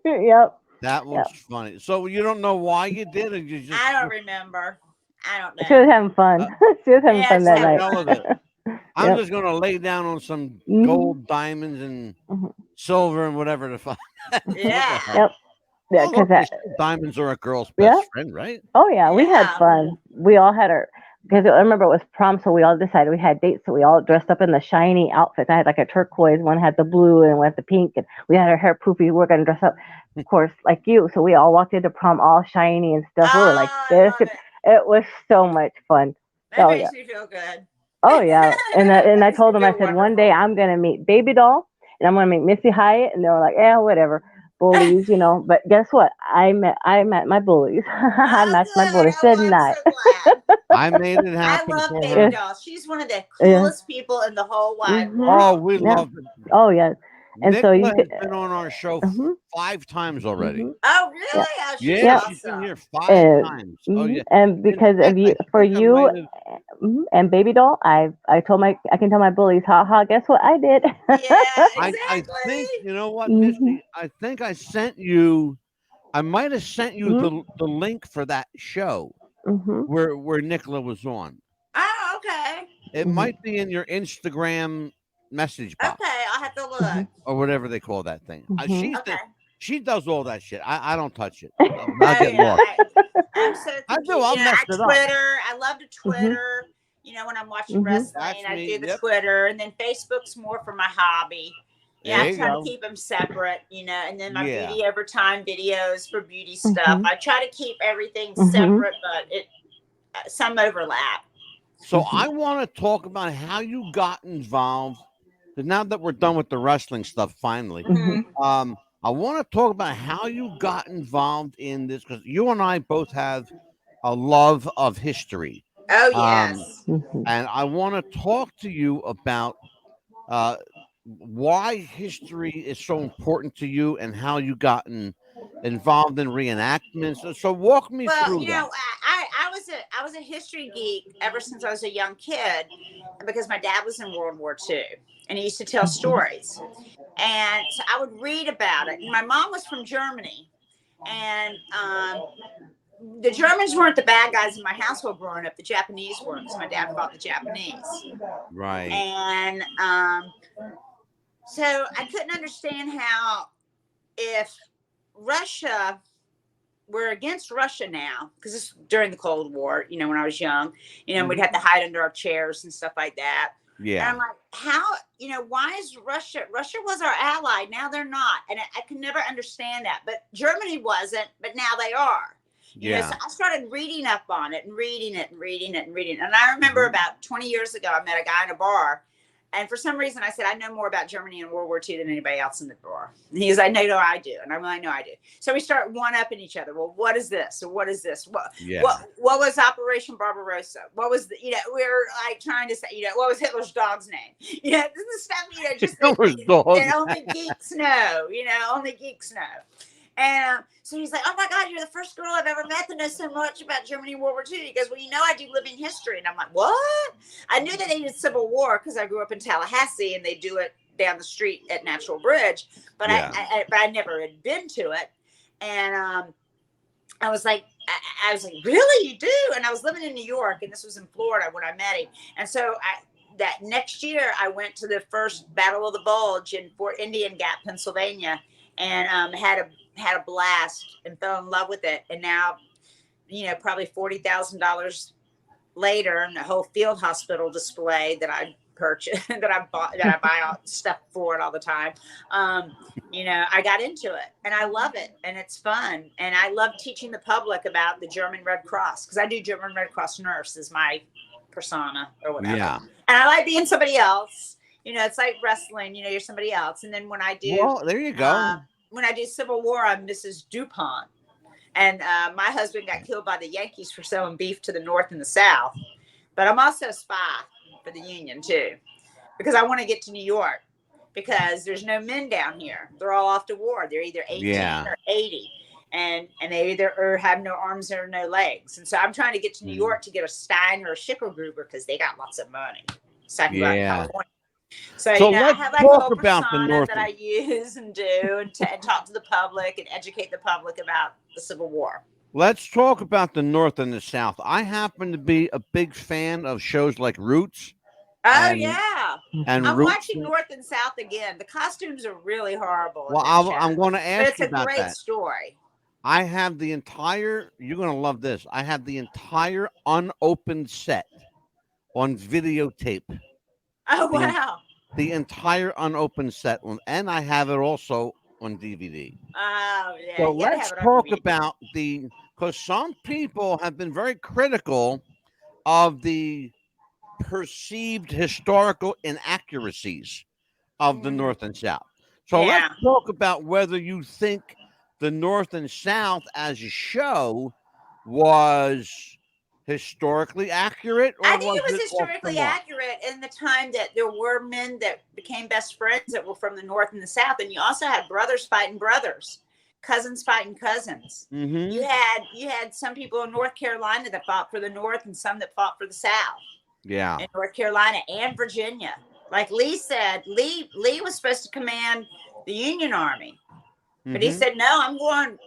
Speaker 1: Yep.
Speaker 3: that was
Speaker 1: Yep.
Speaker 3: funny. So you don't know why you did it. You just
Speaker 2: I don't remember. I don't
Speaker 1: She was
Speaker 2: know.
Speaker 1: having fun.
Speaker 3: uh,
Speaker 1: She was having
Speaker 2: Yeah,
Speaker 1: fun
Speaker 2: just
Speaker 1: that
Speaker 3: for the
Speaker 2: having
Speaker 1: night.
Speaker 3: hell of
Speaker 2: fun.
Speaker 3: it. I'm
Speaker 1: Yep.
Speaker 3: just gonna lay down on some
Speaker 1: Mhm.
Speaker 3: gold, diamonds, and
Speaker 1: Mhm.
Speaker 3: silver and whatever to find. What the
Speaker 2: Yeah.
Speaker 3: hell?
Speaker 1: Yep. Yeah.
Speaker 3: Well,
Speaker 1: Cause
Speaker 3: okay,
Speaker 1: that.
Speaker 3: so diamonds are a girl's
Speaker 1: Yeah.
Speaker 3: best friend, right?
Speaker 1: Oh yeah. We had
Speaker 2: Yeah.
Speaker 1: fun. We all had our. Because I remember it was prom, so we all decided we had dates, so we all dressed up in the shiny outfits. I had like a turquoise, one had the blue, and one had the pink, and we had our hair poofy. We were gonna dress up, of course, like you. So we all walked into prom all shiny and stuff. We were like
Speaker 2: Oh, I
Speaker 1: this.
Speaker 2: love it.
Speaker 1: It was so much fun.
Speaker 2: That
Speaker 1: Oh yeah.
Speaker 2: makes me feel good.
Speaker 1: Oh yeah, and
Speaker 2: That
Speaker 1: I
Speaker 2: makes me
Speaker 1: told them, I
Speaker 2: feel
Speaker 1: said one day
Speaker 2: wonderful.
Speaker 1: I'm gonna meet Baby Doll and I'm gonna meet Missy Hyatt, and they were like, yeah, whatever, bullies, But guess what? I met my bullies. I
Speaker 2: Oh,
Speaker 1: matched my
Speaker 2: good.
Speaker 1: bullies,
Speaker 2: Oh,
Speaker 1: didn't
Speaker 2: I'm
Speaker 1: I?
Speaker 2: so glad.
Speaker 3: I made it
Speaker 2: I
Speaker 3: happen
Speaker 2: love
Speaker 3: for
Speaker 2: Baby
Speaker 3: her.
Speaker 1: Yeah,
Speaker 2: Doll. She's one of the
Speaker 1: yeah.
Speaker 2: coolest people in the whole wide
Speaker 1: Mhm.
Speaker 3: Oh,
Speaker 2: world.
Speaker 3: we
Speaker 1: Yeah.
Speaker 3: love it.
Speaker 1: Oh yeah. And so
Speaker 3: Nicola
Speaker 1: you could.
Speaker 3: has been on our show
Speaker 1: Mhm.
Speaker 3: 5 times already.
Speaker 1: Mhm.
Speaker 2: Oh,
Speaker 1: Yeah.
Speaker 2: really? Oh, she's
Speaker 3: Yeah,
Speaker 1: Yeah.
Speaker 3: she's been
Speaker 2: awesome.
Speaker 3: here 5 times. Oh
Speaker 1: And
Speaker 3: yeah.
Speaker 1: and
Speaker 3: In
Speaker 1: because of
Speaker 3: fact, I
Speaker 1: you, for
Speaker 3: think I
Speaker 1: you,
Speaker 3: might have.
Speaker 1: and Baby Doll, I can tell my bullies, ha ha. Guess what I did?
Speaker 2: Yeah,
Speaker 3: I think
Speaker 2: exactly.
Speaker 3: you know what,
Speaker 1: Mhm.
Speaker 3: Misty. I think I sent you. I might have sent you
Speaker 1: Mhm.
Speaker 3: the link for that show
Speaker 1: Mhm.
Speaker 3: where Nicola was on.
Speaker 2: Oh, okay.
Speaker 3: It
Speaker 1: Mhm.
Speaker 3: might be in your Instagram message box
Speaker 2: Okay, I'll have to look.
Speaker 1: Mhm.
Speaker 3: or whatever they call that thing.
Speaker 1: Mhm.
Speaker 2: Okay.
Speaker 3: She does all that shit. I don't touch it. I'll
Speaker 2: Oh
Speaker 3: get
Speaker 2: yeah,
Speaker 3: lost.
Speaker 2: I'm so
Speaker 3: I do.
Speaker 2: confused.
Speaker 3: I'll mess
Speaker 2: I
Speaker 3: it up.
Speaker 2: Twitter. I love to
Speaker 1: Mhm.
Speaker 2: Twitter. When I'm watching
Speaker 1: Mhm.
Speaker 2: wrestling,
Speaker 3: That's
Speaker 2: I
Speaker 3: me.
Speaker 2: do the
Speaker 3: Yep.
Speaker 2: Twitter, and then Facebook's more for my hobby. I
Speaker 3: There you
Speaker 2: try to
Speaker 3: go.
Speaker 2: keep them separate, and then my
Speaker 3: Yeah.
Speaker 2: beauty over time videos for beauty stuff.
Speaker 1: Mhm.
Speaker 2: I try to keep everything
Speaker 1: Mhm.
Speaker 2: separate, but some overlap.
Speaker 3: So
Speaker 1: Mhm.
Speaker 3: I want to talk about how you got involved. 'Cause now that we're done with the wrestling stuff, finally,
Speaker 1: Mhm.
Speaker 2: Hmm.
Speaker 3: I want to talk about how you got involved in this because you and I both have a love of history,
Speaker 2: Oh
Speaker 3: um,
Speaker 2: yes.
Speaker 1: Mhm.
Speaker 3: and I want to talk to you about uh, why history is so important to you and how you gotten involved in reenactments. So walk me
Speaker 2: Well,
Speaker 3: through that.
Speaker 2: I was a history geek ever since I was a young kid, because my dad was in World War II, and he used to tell
Speaker 1: Mhm.
Speaker 2: stories, and so I would read about it. And my mom was from Germany, and the Germans weren't the bad guys in my household growing up. The Japanese were, because my dad fought the Japanese,
Speaker 3: Right.
Speaker 2: and so I couldn't understand how, if Russia, we're against Russia now, because it's during the Cold War, when I was young, we'd have to hide under our chairs and stuff like that. And I'm
Speaker 3: Yeah.
Speaker 2: like, how, why is Russia was our ally. Now they're not. And I could never understand that. But Germany wasn't, but now they are. So
Speaker 3: Yeah.
Speaker 2: I started reading up on it and reading it and reading it and reading it. And I remember
Speaker 3: Mhm.
Speaker 2: about 20 years ago, I met a guy in a bar. And for some reason, I said, I know more about Germany and World War II than anybody else in the bar. And he was like, no, I do. And I'm like, no, I do. So we start one-upping each other. Well, what is this? So what is this? What
Speaker 3: Yeah.
Speaker 2: what was Operation Barbarossa? What was we were like trying to say, what was Hitler's dog's name? This is stuff, just
Speaker 3: It was dog.
Speaker 2: that only geeks know, only geeks know. And so he's like, oh my God, you're the first girl I've ever met that knows so much about Germany and World War II. He goes, well, I do living history. And I'm like, what? I knew that they did Civil War because I grew up in Tallahassee and they do it down the street at Natural Bridge. But but I never had been to it. And I was like, really, you do? And I was living in New York, and this was in Florida when I met him. And so that next year, I went to the first Battle of the Bulge in Fort Indian Gap, Pennsylvania, and had a blast and fell in love with it. And now, probably $40,000 later, and the whole field hospital display that I purchased, that I buy all stuff for it all the time. I got into it, and I love it, and it's fun, and I love teaching the public about the German Red Cross because I do German Red Cross nurse as my persona or whatever.
Speaker 3: Yeah.
Speaker 2: And I like being somebody else. It's like wrestling. You're somebody else. And then when I do,
Speaker 3: well, there you go.
Speaker 2: When I do Civil War, I'm Mrs. DuPont, and my husband got killed by the Yankees for selling beef to the North and the South. But I'm also a spy for the Union too, because I want to get to New York. Because there's no men down here. They're all off to war. They're either 18 or 80. And they either have no arms or no legs. And so I'm trying to get to New York to get a Stein or a Schickelgruber because they got lots of money. So I can go out to California. So I have like a whole persona that I use and do and talk to the public and educate the public about the Civil War.
Speaker 3: Let's talk about the North and the South. I happen to be a big fan of shows like Roots.
Speaker 2: And I'm watching North and South again. The costumes are really horrible.
Speaker 3: Well, I'm going to ask you about that.
Speaker 2: It's a great story.
Speaker 3: I have the entire, you're going to love this. I have the entire unopened set on videotape.
Speaker 2: Oh, wow.
Speaker 3: The entire unopened set one. And I have it also on DVD.
Speaker 2: Oh, yeah.
Speaker 3: So let's talk about because some people have been very critical of the perceived historical inaccuracies of the North and South. So let's talk about whether you think the North and South as a show was historically accurate. Or
Speaker 2: I think it was historically accurate in the time that there were men that became best friends that were from the North and the South. And you also had brothers fighting brothers, cousins fighting cousins.
Speaker 3: Mm-hmm.
Speaker 2: You had some people in North Carolina that fought for the North and some that fought for the South.
Speaker 3: Yeah.
Speaker 2: In North Carolina and Virginia. Like Lee said, Lee was supposed to command the Union Army. But he said, no,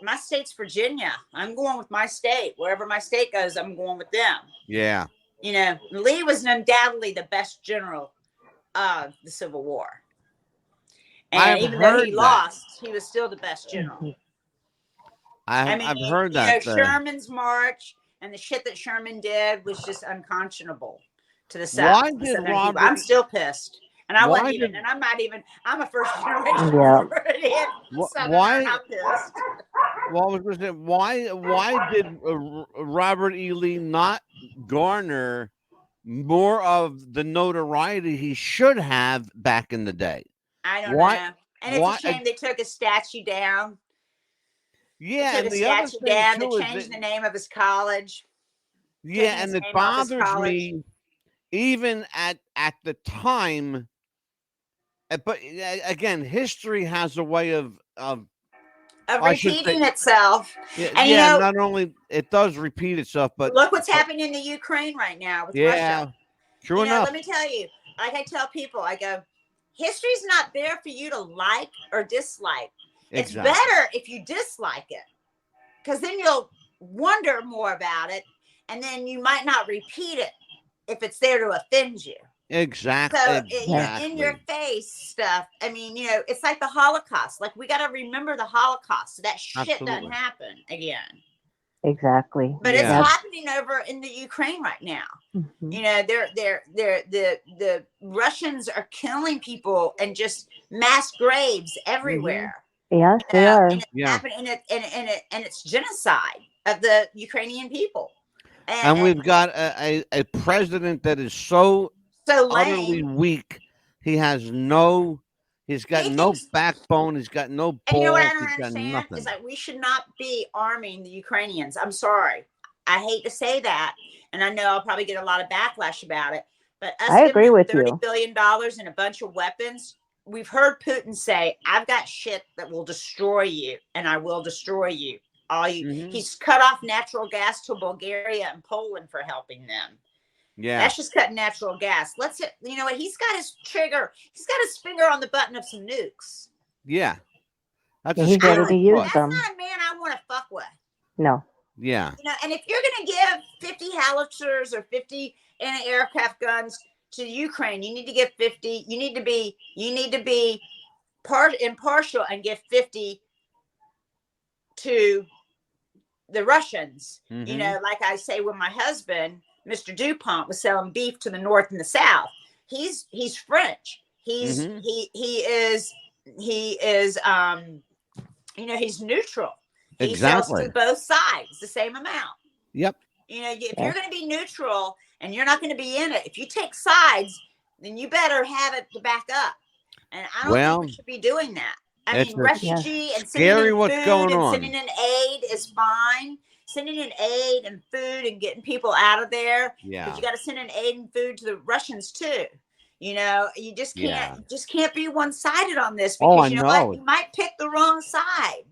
Speaker 2: my state's Virginia. I'm going with my state. Wherever my state goes, I'm going with them.
Speaker 3: Yeah.
Speaker 2: Lee was undoubtedly the best general of the Civil War. And even though he lost, he was still the best general.
Speaker 3: I've heard that.
Speaker 2: Sherman's march and the shit that Sherman did was just unconscionable to the South.
Speaker 3: Why did Robert?
Speaker 2: I'm still pissed, and I wasn't even. And I'm not even. I'm a first generation.
Speaker 3: Why? I'm pissed. Well, I was going to say, why did Robert E. Lee not garner more of the notoriety he should have back in the day?
Speaker 2: I don't know. And it's a shame they took his statue down.
Speaker 3: Yeah,
Speaker 2: and the other thing down. They changed the name of his college.
Speaker 3: Yeah, and it bothers me. Even at the time, but again, history has a way of
Speaker 2: repeating itself.
Speaker 3: And not only it does repeat itself, but
Speaker 2: look what's happening in the Ukraine right now with Russia.
Speaker 3: True enough.
Speaker 2: Let me tell you, like I tell people, I go, history's not there for you to like or dislike. It's better if you dislike it, because then you'll wonder more about it, and then you might not repeat it if it's there to offend you.
Speaker 3: Exactly.
Speaker 2: So in your face stuff. I mean, it's like the Holocaust. Like, we got to remember the Holocaust. So that shit doesn't happen again.
Speaker 1: Exactly.
Speaker 2: But it's happening over in the Ukraine right now.
Speaker 1: Mm-hmm.
Speaker 2: The Russians are killing people and just mass graves everywhere.
Speaker 1: Yes, they are.
Speaker 2: And it's happening, and it's genocide of the Ukrainian people.
Speaker 3: And we've got a president that is so utterly weak. He's got no backbone. He's got no balls.
Speaker 2: And you know what I don't understand? It's like, we should not be arming the Ukrainians. I'm sorry. I hate to say that. And I know I'll probably get a lot of backlash about it. But us
Speaker 1: I agree with
Speaker 2: $30 billion and a bunch of weapons, we've heard Putin say, "I've got shit that will destroy you, and I will destroy you." He's cut off natural gas to Bulgaria and Poland for helping them.
Speaker 3: Yeah.
Speaker 2: That's just cutting natural gas. You know what? He's got his trigger. He's got his finger on the button of some nukes.
Speaker 3: Yeah. That's
Speaker 1: He's ready to use
Speaker 2: That's
Speaker 1: them.
Speaker 2: not a man I want to fuck with.
Speaker 1: No.
Speaker 3: Yeah.
Speaker 2: You know, and if you're going to give 50 howitzers or 50 anti-aircraft guns to Ukraine, you need to give 50. You need to be impartial and give 50 to the Russians. You know, like I say, when my husband, Mr. DuPont, was selling beef to the North and the South, he's French. He is you know, he's neutral. He sells to both sides the same amount.
Speaker 3: Yep.
Speaker 2: You know, if you're going to be neutral and you're not going to be in it, if you take sides, then you better have it to back up. And I don't think we should be doing that. I mean, refugee and sending in food and sending in aid is fine. Sending in aid and food and getting people out of there. Yeah. But you got to send in aid and food to the Russians too. You know, you just can't be one-sided on this, because you know what? You might pick the wrong side.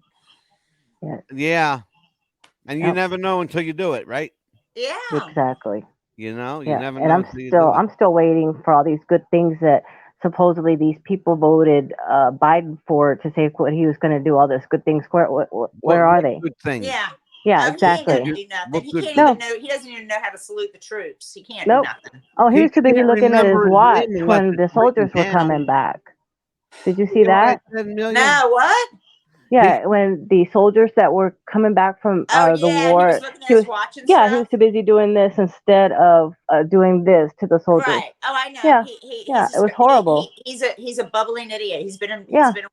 Speaker 3: Yeah. And you never know until you do it, right?
Speaker 2: Yeah.
Speaker 1: Exactly.
Speaker 3: You know, you never know.
Speaker 1: And I'm still waiting for all these good things that supposedly these people voted Biden for, to say what he was going to do, all these good things. Where are they?
Speaker 3: Good things.
Speaker 2: Yeah.
Speaker 1: Yeah, exactly.
Speaker 2: He ain't gonna do nothing. He can't even know. He doesn't even know how to salute the troops. He can't do nothing.
Speaker 1: Oh, he was too busy looking at his watch when the soldiers were coming back. Did you see that?
Speaker 2: No, what?
Speaker 1: Yeah, when the soldiers that were coming back from the war, he was too busy doing this instead of doing this to the soldiers.
Speaker 2: Right. Oh, I know.
Speaker 1: Yeah, it was horrible.
Speaker 2: He's a bubbling idiot. He's been in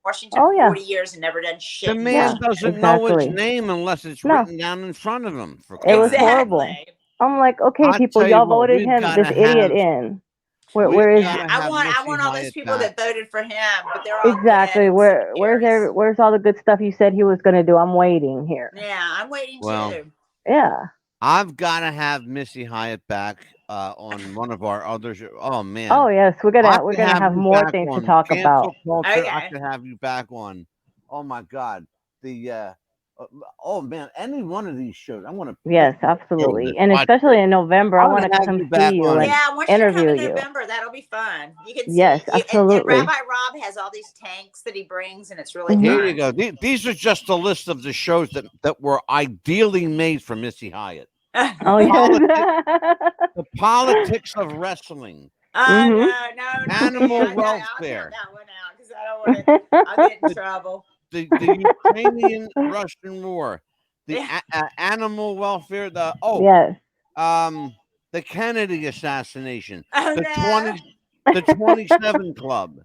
Speaker 2: Washington for 40 years and never done shit.
Speaker 3: The man doesn't know his name unless it's written down in front of him.
Speaker 1: It was horrible. I'm like, okay, people, y'all voted him, this idiot in. Where is
Speaker 2: I want all those people that voted for him, but they're all
Speaker 1: where's all the good stuff you said he was going to do? I'm waiting here.
Speaker 2: Yeah, I'm waiting too.
Speaker 1: Yeah,
Speaker 3: I've got to have Missy Hyatt back on one of our other shows. Oh man.
Speaker 1: Oh yes, we're gonna have more things to talk about.
Speaker 3: Culture, I can have you back on. Oh my God, the oh man, any one of these shows, I want to.
Speaker 1: Yes, absolutely, and especially in November, I want to come see you and interview you.
Speaker 2: November, that'll be fun. You can
Speaker 1: absolutely.
Speaker 2: And Rabbi Rob has all these tanks that he brings, and it's really fun.
Speaker 3: Here you go. These are just a list of the shows that were ideally made for Missy Hyatt.
Speaker 1: Oh yeah.
Speaker 3: The politics of wrestling.
Speaker 2: No.
Speaker 3: Animal welfare.
Speaker 2: I'll that one out because I don't want to. I'll get in trouble.
Speaker 3: The Ukrainian-Russian war, the animal welfare, the Kennedy assassination, the 27 Club,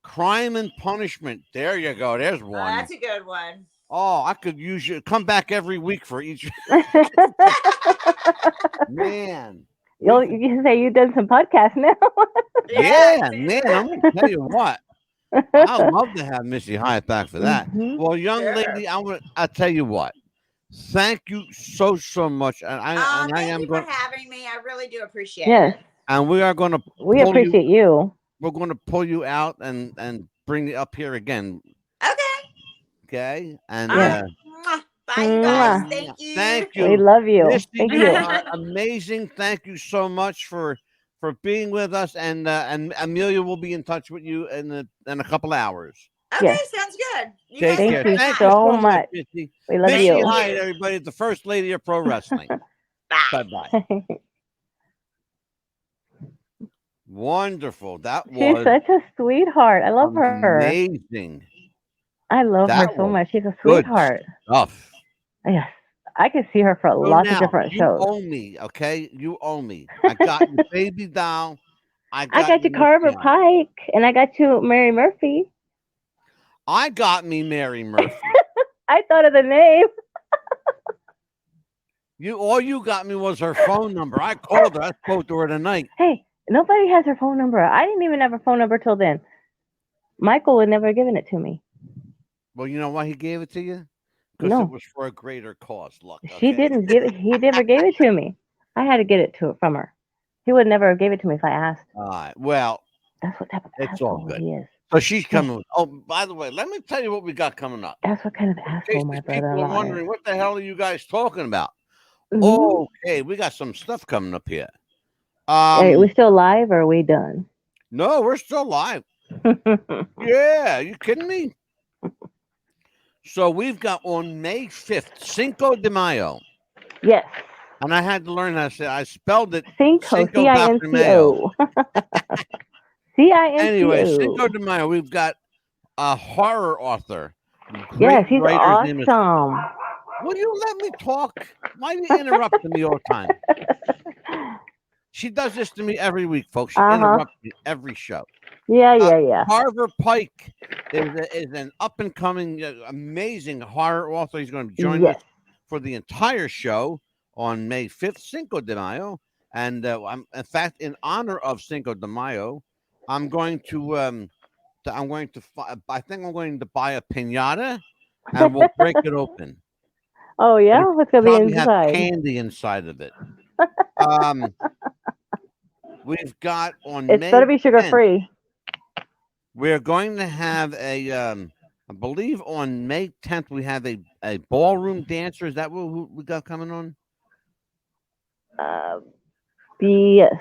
Speaker 3: Crime and Punishment. There you go. There's one.
Speaker 2: That's a good one.
Speaker 3: Oh, I could use you. Come back every week for each. Man.
Speaker 1: You can say you've done some podcasts now.
Speaker 3: Yeah, man. I'm gonna tell you what. I'd love to have Missy Hyatt back for that. Well, young lady, I'll tell you what. Thank you so much, and
Speaker 2: thank you for having me. I really do appreciate it.
Speaker 3: And we are going to.
Speaker 1: We appreciate you.
Speaker 3: We're going to pull you out and bring you up here again. Okay. And
Speaker 2: bye, you guys. Thank you.
Speaker 3: Thank you.
Speaker 1: We love you.
Speaker 3: Missy,
Speaker 1: thank
Speaker 3: you
Speaker 1: you.
Speaker 3: are amazing. Thank you so much for being with us, and Amelia will be in touch with you in a couple hours.
Speaker 2: Okay, sounds good.
Speaker 1: Thank you so much.
Speaker 3: Missy.
Speaker 1: We love
Speaker 3: Missy
Speaker 1: you.
Speaker 3: Hyatt, everybody, the first lady of pro wrestling. Bye. Wonderful.
Speaker 1: She's such a sweetheart. I love her.
Speaker 3: Amazing.
Speaker 1: I love her so much. She's a sweetheart.
Speaker 3: Stuff.
Speaker 1: Yes. I could see her for lots of different shows.
Speaker 3: You owe me, okay? You owe me. I got your baby doll. I got
Speaker 1: you Carver Pike, and I got you Mary Murphy.
Speaker 3: I got me Mary Murphy.
Speaker 1: I thought of the name.
Speaker 3: All you got me was her phone number. I called her. I spoke to her tonight.
Speaker 1: Hey, nobody has her phone number. I didn't even have her phone number till then. Michael would never have given it to me.
Speaker 3: Well, you know why he gave it to you? Because it was for a greater cause. Look, okay?
Speaker 1: She didn't give it. He never gave it to me. I had to get it from her. He would never have gave it to me if I asked.
Speaker 3: All right. Well,
Speaker 1: That's what type of
Speaker 3: It's all
Speaker 1: asshole
Speaker 3: good.
Speaker 1: he is.
Speaker 3: So she's
Speaker 1: Yeah.
Speaker 3: coming. Oh, by the way, let me tell you what we got coming up.
Speaker 1: That's what kind of
Speaker 3: In
Speaker 1: asshole
Speaker 3: case
Speaker 1: my
Speaker 3: these people are
Speaker 1: brother-in-law is.
Speaker 3: wondering, what the hell are you guys talking about?
Speaker 1: Mm-hmm.
Speaker 3: Okay, we got some stuff coming up here.
Speaker 1: Are we still live or are we done?
Speaker 3: No, we're still live. Yeah, you kidding me? So we've got on May 5th, Cinco de Mayo.
Speaker 1: Yes.
Speaker 3: And I had to learn how to say it. I spelled it
Speaker 1: Cinco.
Speaker 3: Cinco de Mayo.
Speaker 1: C-I-N-C-O.
Speaker 3: Anyway,
Speaker 1: C-I-N-C-O.
Speaker 3: Cinco de Mayo, we've got a horror author.
Speaker 1: Yes,
Speaker 3: Great
Speaker 1: he's
Speaker 3: writer's name is.
Speaker 1: awesome.
Speaker 3: Will you let me talk? Why are you interrupting me all the time? She does this to me every week, folks. She interrupts me every show.
Speaker 1: Yeah.
Speaker 3: Carver Pike is an up and coming, amazing horror author. He's going to be joining us for the entire show on May 5th, Cinco de Mayo. And in fact, in honor of Cinco de Mayo, I'm going to I think I'm going to buy a piñata, and we'll break it open.
Speaker 1: Oh yeah, what's gonna be
Speaker 3: Probably have
Speaker 1: inside?
Speaker 3: candy inside of it. We've got on
Speaker 1: It's
Speaker 3: May
Speaker 1: better be sugar
Speaker 3: 10th,
Speaker 1: free.
Speaker 3: we're going to have I believe on May 10th we have a ballroom dancer. Is that what we got coming on?
Speaker 1: Yes.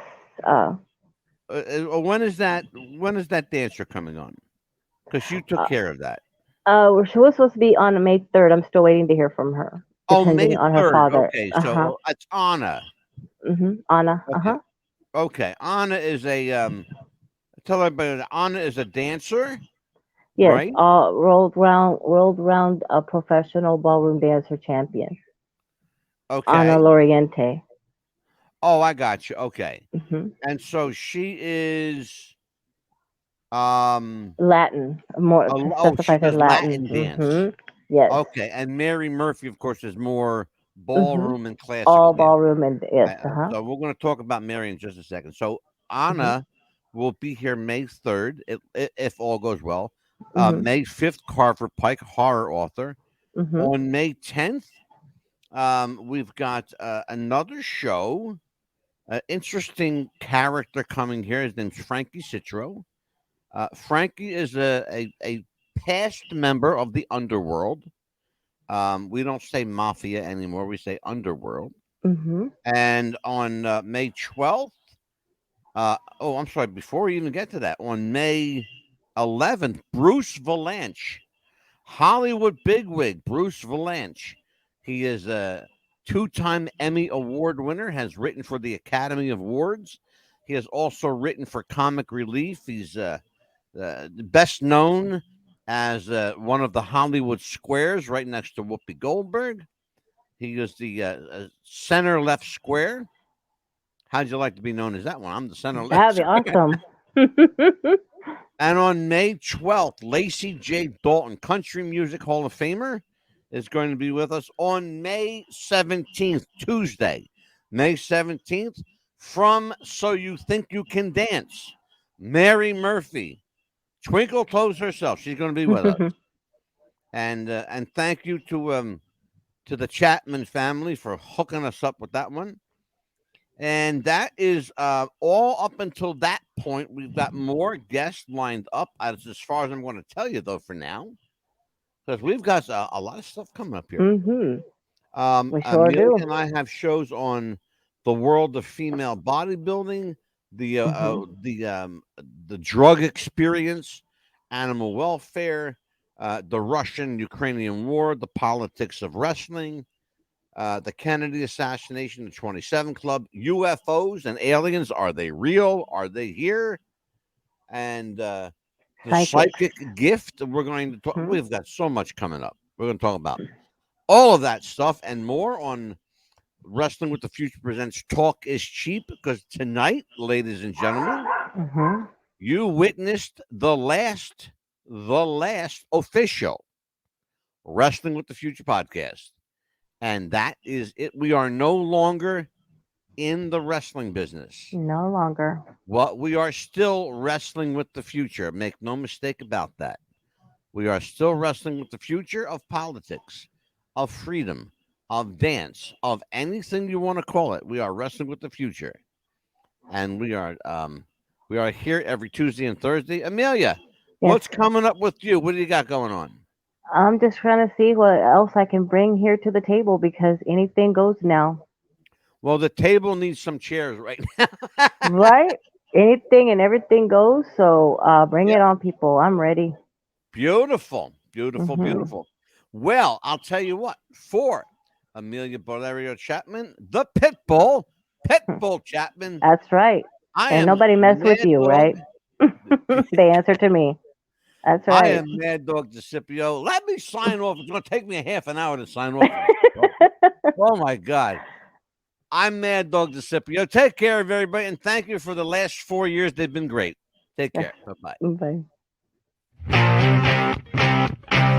Speaker 3: When is that dancer coming on? Because you took care of that.
Speaker 1: She was supposed to be on May 3rd. I'm still waiting to hear from her.
Speaker 3: Oh, May
Speaker 1: Depending on her
Speaker 3: 3rd.
Speaker 1: father.
Speaker 3: Okay, so it's Anna.
Speaker 1: Anna.
Speaker 3: Okay. Okay, Anna is a tell everybody that Anna is a dancer.
Speaker 1: Yes,
Speaker 3: right?
Speaker 1: world round professional ballroom dancer champion.
Speaker 3: Okay.
Speaker 1: Anna Loriente.
Speaker 3: Oh, I got you. Okay.
Speaker 1: hmm
Speaker 3: And so she is
Speaker 1: Latin. More
Speaker 3: she
Speaker 1: specified as
Speaker 3: does
Speaker 1: Latin.
Speaker 3: Latin dance.
Speaker 1: Yes.
Speaker 3: Okay, and Mary Murphy, of course, is more
Speaker 1: hmm
Speaker 3: ballroom and classical
Speaker 1: All
Speaker 3: dance.
Speaker 1: ballroom and yes.
Speaker 3: So we're going to talk about Mary in just a second. So
Speaker 1: Mm-hmm.
Speaker 3: Anna will be here May 3rd, if all goes well.
Speaker 1: Mm-hmm.
Speaker 3: May 5th, Carver Pike, horror author.
Speaker 1: Mm-hmm.
Speaker 3: On May 10th, we've got another show. Interesting character coming here. His name's Frankie Citro. Frankie is a past member of the underworld. We don't say mafia anymore. We say underworld.
Speaker 1: Mm-hmm.
Speaker 3: And on May 12th, I'm sorry, before we even get to that, on May 11th, Bruce Valanche, Hollywood bigwig, Bruce Valanche. He is a two-time Emmy Award winner, has written for the Academy of Awards. He has also written for Comic Relief. He's best known as one of the Hollywood squares right next to Whoopi Goldberg. He is the center left square. How'd you like to be known as that one? I'm the center left.
Speaker 1: That'd be awesome.
Speaker 3: And on May 12th, Lacey J. Dalton, Country Music Hall of Famer, is going to be with us. On May 17th, Tuesday, May 17th, from So You Think You Can Dance, Mary Murphy, Twinkle Toes herself. She's going to be with us. And thank you to the Chapman family for hooking us up with that one. And that is all up until that point. We've got more guests lined up as far as I'm going to tell you, though, for now, because we've got a lot of stuff coming up here.
Speaker 1: Mm-hmm. We sure
Speaker 3: Amelia
Speaker 1: do.
Speaker 3: and I have shows on the world of female bodybuilding, the drug experience, animal welfare, the Russian-Ukrainian war, the politics of wrestling, the Kennedy assassination, the 27 Club, UFOs and aliens. Are they real? Are they here? And the psychic gift. We're going to talk.
Speaker 1: Mm-hmm.
Speaker 3: We've got so much coming up. We're going to talk about all of that stuff and more on Wrestling with the Future presents Talk is Cheap, because tonight, ladies and gentlemen, you witnessed the last official Wrestling with the Future podcast. And that is it. We are no longer in the wrestling business.
Speaker 1: No longer.
Speaker 3: Well, we are still wrestling with the future. Make no mistake about that. We are still wrestling with the future of politics, of freedom, of dance, of anything you want to call it. We are wrestling with the future. And we are We are here every Tuesday and Thursday. Amelia,
Speaker 1: Yes.
Speaker 3: what's coming up with you? What do you got going on?
Speaker 1: I'm just trying to see what else I can bring here to the table because anything goes now.
Speaker 3: Well, the table needs some chairs right now.
Speaker 1: Right? Anything and everything goes. So bring
Speaker 3: Yeah.
Speaker 1: it on, people. I'm ready.
Speaker 3: Beautiful, beautiful,
Speaker 1: Hmm.
Speaker 3: beautiful. Well, I'll tell you what. For Amelia Valerio Chapman, the Pitbull Chapman.
Speaker 1: That's right.
Speaker 3: I
Speaker 1: And
Speaker 3: am
Speaker 1: nobody mess with
Speaker 3: Mad
Speaker 1: you,
Speaker 3: Dog.
Speaker 1: right? They answer to me. That's
Speaker 3: I
Speaker 1: right.
Speaker 3: am Mad Dog DeCipio. Let me sign off. It's going to take me a half an hour to sign off. Oh my God. I'm Mad Dog DeCipio. Take care of everybody, and thank you for the last 4 years. They've been great. Take care. Bye-bye.
Speaker 1: Bye.